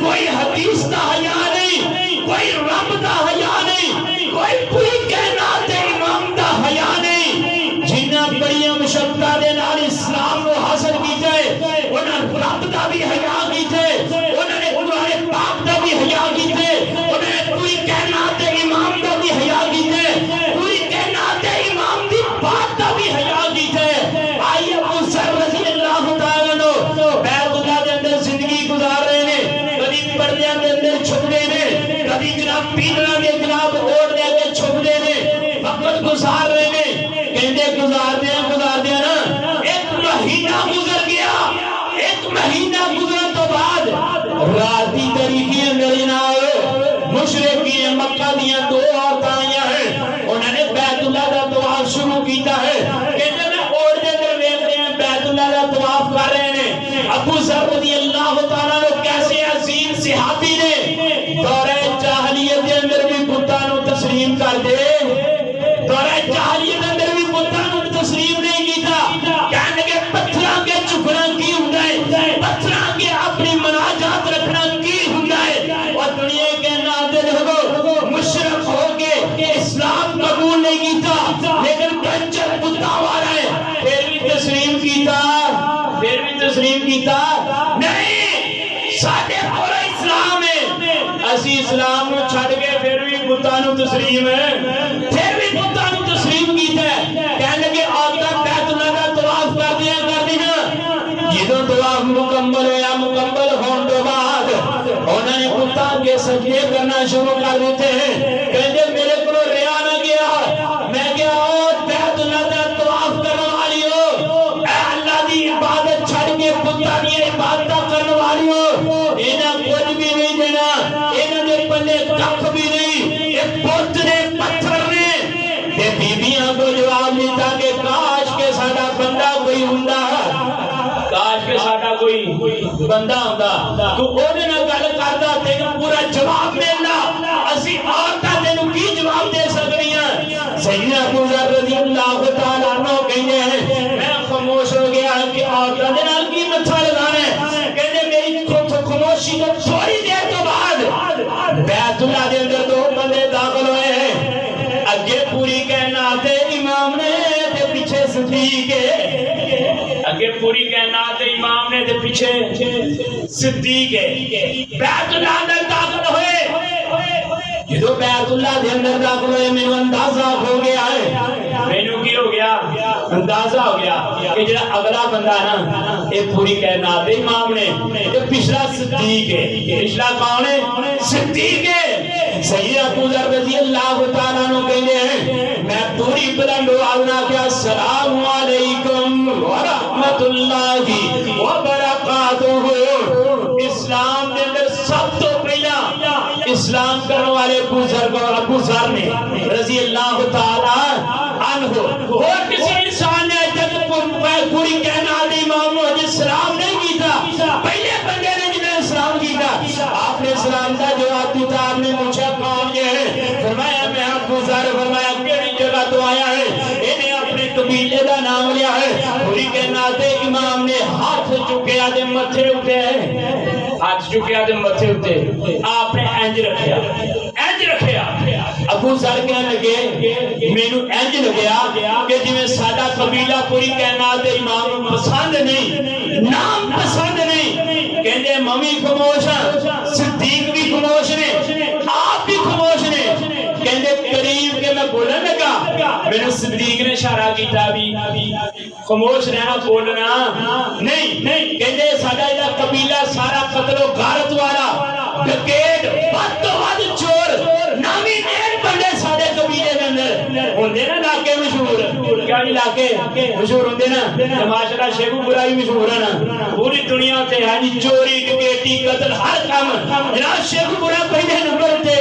Speaker 1: کوئی حدیث دا حیا نہیں کوئی رب دا حیا نہیں کوئی پوری کائنات امام دا حیا نہیں جنہ بڑی مشقتاں دے نال اسلام کو حاصل کیتا ہے انہاں رب دا بھی حیا کیتا ہے انہاں نے قرآن پاک دا بھی حیا کیتا ہے انہاں نے پوری کائنات امام دا بھی حیا کیتا ہے پوری کائنات امام دی بات دا بھی حیا کیتا ہے آئیے ابو ذر رضی اللہ تعالیٰ عنہ بیت اللہ دے اندر زندگی گزار رہے نے کبھی پردیاں دے اندر چھپنے نے کبھی جناب پیڑاں دے جناب اوڑھ دے کے چھپنے نے وقت گزار رہے نے کہندے گزار دیا نا ایک مہینہ گزر گیا ایک مہینہ گزرن تو بعد رات دی تاریخی اندر جناب مشرکین مکہ دیاں دو عورتاں آئیاں ہیں انہوں نے بیت اللہ دا طواف شروع کیتا ہے کہندے میں اوڑھ دے کر دیکھ رہے ہیں بیت اللہ دا طواف کر رہے ہیں ابو ذر رضی اللہ تعالیٰ عنہ کیسے عظیم صحابی نے دورہ جاہلیت کے اندر بھی بتاں نو تسلیم کر دے دورہ جاہلیت اندر بھی بتاں نو تسلیم نہیں کیتا کہنے کے پتھراں کے چکنا کی ہوندا ہے پتھراں کے اپنی مناجات رکھنا کی ہوندا ہے اور دنیا کے ناظر ہو مشرک ہو کے اسلام قبول نہیں کیتا لیکن کنجر بتاں والا ہے پھر بھی تسلیم کیتا نہیں ساڈے کول اسلام ہے اسی اسلام نو چھڈ کے پھر بھی بتاں نو تسلیم ہے پھر بھی بتاں نو تسلیم کیتا ہے کہنے لگے عورتاں بیت اللہ دا طواف کر دیا جدوں طواف مکمل ہویا مکمل ہون تو بعد انہوں نے بتاں کے سجدے کرنا شروع کر دیتے ہیں کہندے میرے کو ریا نہ گیا میں کیا بیت اللہ دا طواف کرنے والی ہو اے اللہ دی عبادت چھڑ کے بتاں دی عبادت کرنے والی ہو انہاں کچھ بھی نہیں دینا انہاں دے پلے کھ بھی نہیں یہ بت نے پتھر نے تے بیبیاں کو جواب دیتا کہ کاش کے ساڈا بندہ کوئی ہوندا کاش کے ساڈا کوئی بندہ ہوندا تو اودے نال گل کردا تینوں پورا جواب ملدا اسی عورتاں تینوں کی جواب دے سکدیاں سیدنا ابو ذر رضی اللہ تعالی عنہ کہندے ہیں میں خاموش ہو گیا کہ عورتوں دے نال کی متھا لگانا ہے کہندے میری خاموشی تو تھوڑی دیر تو بعد بیت اللہ دے اندر دو بندے داخل ہوئے ہیں اگے پوری کائنات امام نے تے پیچھے صدیق ہے اگے پوری کائنات امام نے تے پیچھے صدیق ہے بیت اللہ اندر داخل ہوئے جدو بیت اللہ دے اندر داخل ہوئے مینوں اندازہ ہو گیا ہے مینوں کی ہو گیا اندازہ ہو گیا کہ جڑا اگلا بندہ ہے نا یہ پوری کائنات امام نے یہ پچھلا صدیق ہے پچھلا کون ہے صدیق ہے سید ابو ذر رضی اللہ تعالیٰ عنہ کہتے ہیں میں پوری بلند آواز نہ کیا السلام علیکم ورحمت اللہ وبرکاتہ اسلام دے اندر سب تو پہلا اسلام کرنے والے ابو ذر نے رضی اللہ تعالیٰ عنہ اور کسی انسان نے جب پوری کائنات امام نے اسلام نہیں کیتا پہلے بندے نے جنہیں اسلام کیتا آپ نے اسلام کا جواب دیتا آپ نے پوچھا کون یہ ہے فرمایا میں ابو ذر فرمایا کیڑی جگہ تو آیا ہے انہیں اپنے قبیلے کا نام لیا ہے پوری کائنات امام نے ہاتھ چکیا تے متھے اٹھے ہاتھ چکیا تے متھے اٹھے آپ نے انج رکھیا ابو ذر کہنے لگے مینوں انج لگیا کہ جویں ساڈا قبیلہ پوری کائنات امام پسند نہیں نام پسند نہیں کہندے ممی خاموش صدیق بھی خاموش نے آپ بھی خاموش نے کہندے قریب کے میں بولن لگا مینوں صدیق نے اشارہ کیتا بھی خاموش رہنا بولنا نہیں کہندے ساڈا جڑا قبیلہ سارا قتل و غارت والا ڈکیٹ بد تو بد چور نامی نیک بندے سارے قبیلے کے اندر ہوندے نا علاقے مشہور کیا علاقے مشہور ہوندے نا ماشاءاللہ شیخو برا بھی مشہور ہے نا پوری دنیا تے ہے جی چوری ڈکیٹی قتل ہر کام جناب شیخو برا پہلے نمبر تے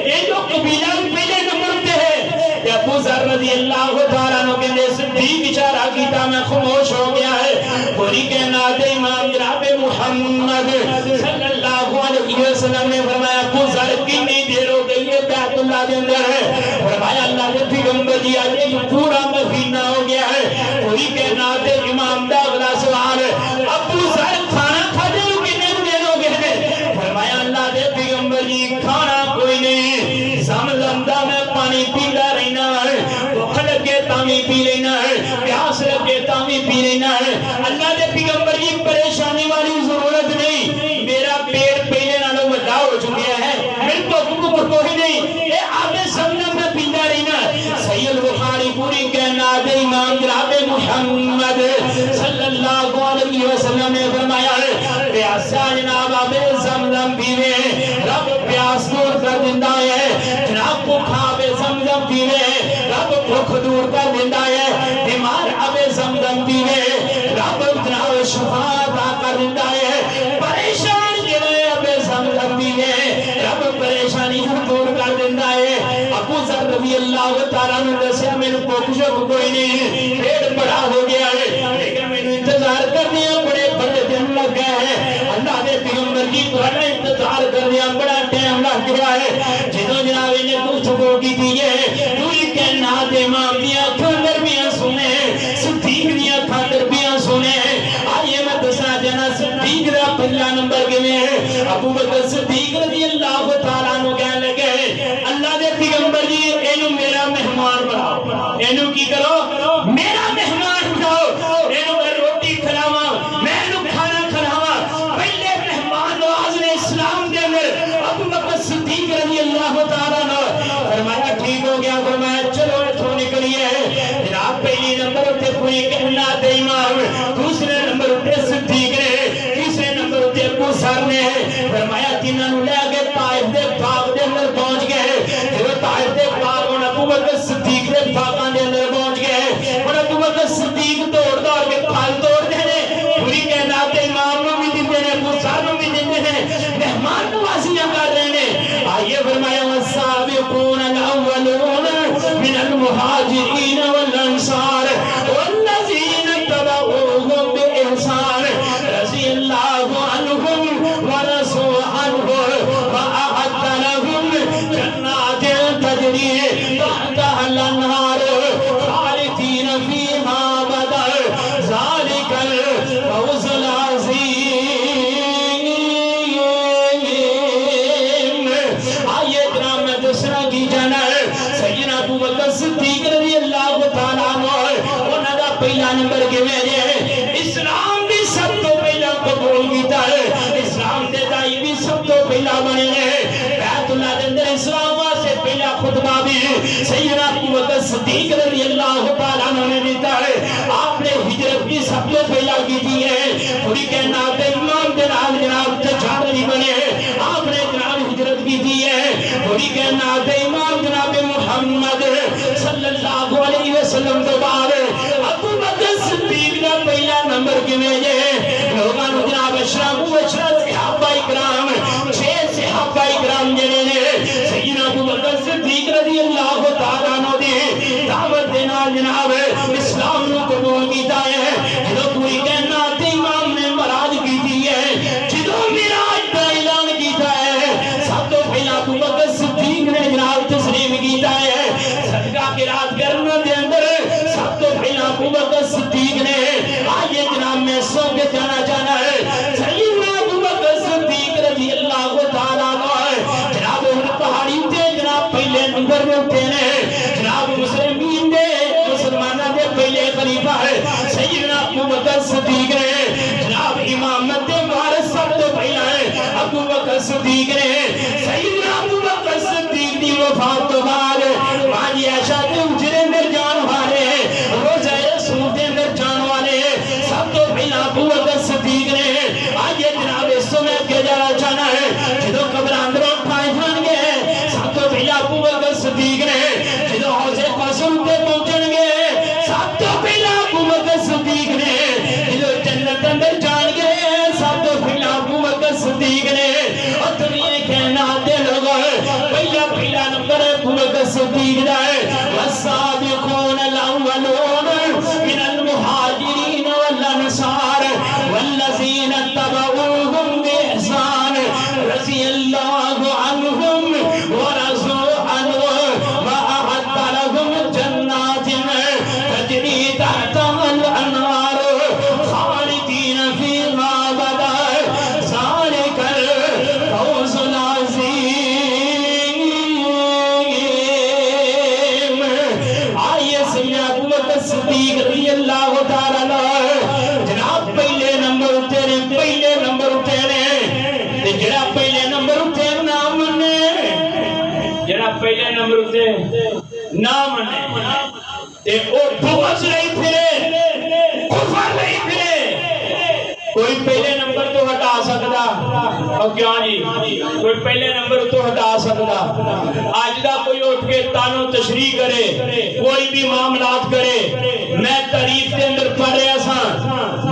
Speaker 1: یہ جو قبیلہ پہلے نمبر تے ہے ابو ذر رضی اللہ تعالیٰ عنہ کہندے صدیق اشارہ کیتا میں خاموش ہو گیا ہے پوری کائنات امام جناب محمد صلی اللہ علیہ وسلم نے فرمایا ابو ذر کتنی دیر ہو گئی ہے بیت اللہ کے اندر ہے فرمایا اللہ کے پیغمبر جی آج یہ پورا مہینہ ہو گیا ہے پوری کائنات امام دا اگلا سوال ہے ابو ذر کھانا کھاتے ہو کتنے دیر ہو گئے ہیں فرمایا اللہ کے پیغمبر جی کھانا کوئی نہیں زمزم دا میں پانی پیتا رہنا ہے بھوک لگے تامی پی لینا ہے پیاس لگے تامی پی لینا ہے اللہ کے پیغمبر جی پریشانی والی ضرورت نہیں میرا پیٹ پہلے نالوں بڑا ہو چکا ہے میرے کو کوئی نہیں اے آگے زمزم میں پیتا رہنا سید بخاری پوری کائنات امام جناب محمد صلی اللہ علیہ وسلم نے فرمایا ہے پیاسا جناب آبے زمزم پیوے رب پیاس دور کر دیندہ ہے جناب بھوکا آبے زمزم پیوے رب بھوک دور کر دیندہ ہے بیمار آبے زمزم پیوے رب جناب شفا عطا کر دیندہ ہے پریشان جنہیں آبے زمزم پیوے رب پریشانی دور کر دیندہ ہے ابو ذر رضی اللہ تعالیٰ نے دسیا میرے پوکشک کوئی نہیں پیٹ بڑا ہو گیا ہے لیکن میں نے انتظار کر دیا بڑے دن لگ گئے ہیں اللہ نے پیغمبر کی بڑا انتظار کر دیا بڑا ٹائم لگ گیا ہے جنہوں جناب نے گفتگو کی تھی ہے پوری کائنات امام دیا کھاندر بیاں سنے صدیق دیا کھاندر بیاں سنے آئیے میں دسنا جانا صدیق دا پہلا نمبر کے میں ہے ابو بکر صدیق رضی اللہ تعالیٰ عنہ کہنے لگے اللہ دے پیغمبر جی اینو میرا مہمان بناؤ اینو کی کرو میرا مہمان بناؤ اینو میں روٹی کھلاواں میں اینو کھانا کھلاواں پہلے مہمان نواز نے اسلام دے اندر خطبہ بھی سیدنا ابو بکر صدیق رضی اللہ تعالیٰ عنہ نے دیتا ہے. آپ نے ہجرت کی سب سے پہلا کی تھی ہے پوری کائنات امام جناب تجاری بنے. آپ نے جناب ہجرت کی تھی ہے پوری کائنات امام جناب محمد صلی اللہ علیہ وسلم تو بعد ابو بکر صدیق کا پہلا نمبر کیویں ہے لوگاں نوں جناب اشراف صحابہ کرام 6 صحابہ کرام جڑے نے سیدنا ابو بکر صدیق رضی اللہ تعالیٰ عنہ دی دعوت دے نال جناب اسلام نو قبول کیتا ہے. جدوں پوری کائنات امام نے معراج کیتی ہے جدوں معراج دا اعلان کیتا ہے سب تو پہلا ابو بکر صدیق نے جناب تسلیم کیتا ہے. صدقہ قرات کرنے دے اندر سب تو پہلا ابو بکر صدیق نے آئیے جناب میں سو کے جانا چاہنا ہے سیدنا ابو بکر صدیق رضی اللہ تعالیٰ عنہ جناب ان پہاڑی تے جناب پہلے نمبر میں اٹھے نے جناب مسلمین دے مسلمانہ دے پہلے خلیفہ ہے سیدنا ابو بکر صدیق نے جناب امامت وارث سب تو پہلا ہے ابو بکر صدیق نے سیدنا ابو بکر صدیق دی وفات تو بعد ماجی عائشہ کے اجرے اندر جان والے روزہ رسول دے اندر جان والے سب تو پہلا ابو بکر صدیق نے آئیے جناب اس سمے کے جانا چاہنا ہے جدو قبر اندر اٹھائے جان گے سب تو پہلا ابو بکر صدیق نے جدو حوض کوثر تے پہنچن گے سب تو پہلا ابو بکر صدیق نے جدو جنت اندر جان گے سب تو پہلا ابو بکر صدیق نے اور دنیا کہنا دے لوگ پہلا نمبر ابو بکر صدیق دا ہے والسابقون الاولون من المہاجرین والانصار والذین اتبعوهم بإحسان رضی اللہ عنہم ورضوا عنہ وأعد لهم جنات تجری تحتها الأنهار خالدین فیہا أبدا ذلک الفوز العظیم. آئیے سیدنا ابو بکر صدیق رضی اللہ تعالیٰ عنہ جناب پہلے نمبر اٹھے نے جڑا پہلے نمبر اٹھے نام نے جڑا پہلے نمبر اٹھے نام نے تے او بغض نہیں پھرے کفر نہیں پھرے. کوئی پہلے نمبر تو ہٹا سکتا اور کیا جی کوئی پہلے نمبر تو ہٹا سکتا. آج دا کوئی اٹھ کے تانو تشریح کرے کوئی بھی معاملات کرے میں تاریخ کے اندر پڑھ رہا سا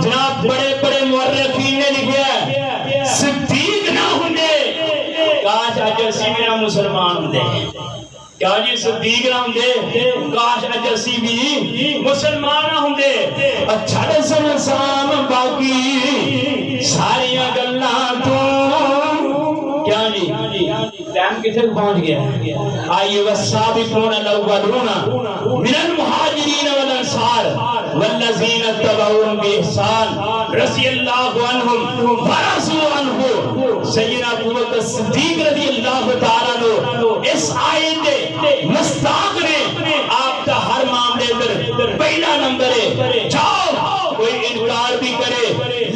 Speaker 1: جناب بڑے بڑے مورخین نے لکھا ہے صدیق نہ ہوندے کاش اج اسی میرا مسلمان ہوندے کیا جی صدیق نہ ہوندے کاش اج اسی بھی مسلمان نہ ہوندے. اچھا سنسام باقی ساریاں گلاں تو کیا جی ٹائم کتنے پہنچ گیا. آئیے والسابقون الاولون من المہاجرین والانصار والذین اتبعوهم بإحسان رضی اللہ عنہم ورضوا عنہ. سیدنا ابو بکر صدیق رضی اللہ تعالیٰ عنہ اس آیت مستاق نے آپ کا ہر معاملے اندر پہلا نمبر ہے. جاؤ کوئی انکار بھی کرے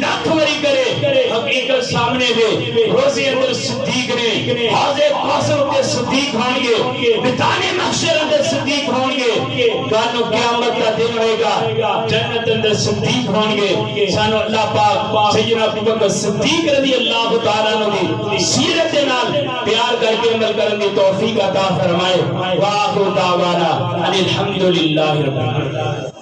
Speaker 1: لاکھ باری کرے حقیقت سامنے دے روزے اندر صدیق نے حوض کوثر کے صدیق ہوں گے میدان محشر اندر صدیق ہوں گے کل قیامت کا دن ہوئے گا جنت اندر صدیق ہوں گے. سانو اللہ پاک سیدنا ابو بکر صدیق رضی اللہ تعالیٰ عنہ دی سیرت نال پیار کر کے عمل کرنے کی توفیق عطا فرمائے. واخر دعوانا ان الحمدللہ رب العالمین.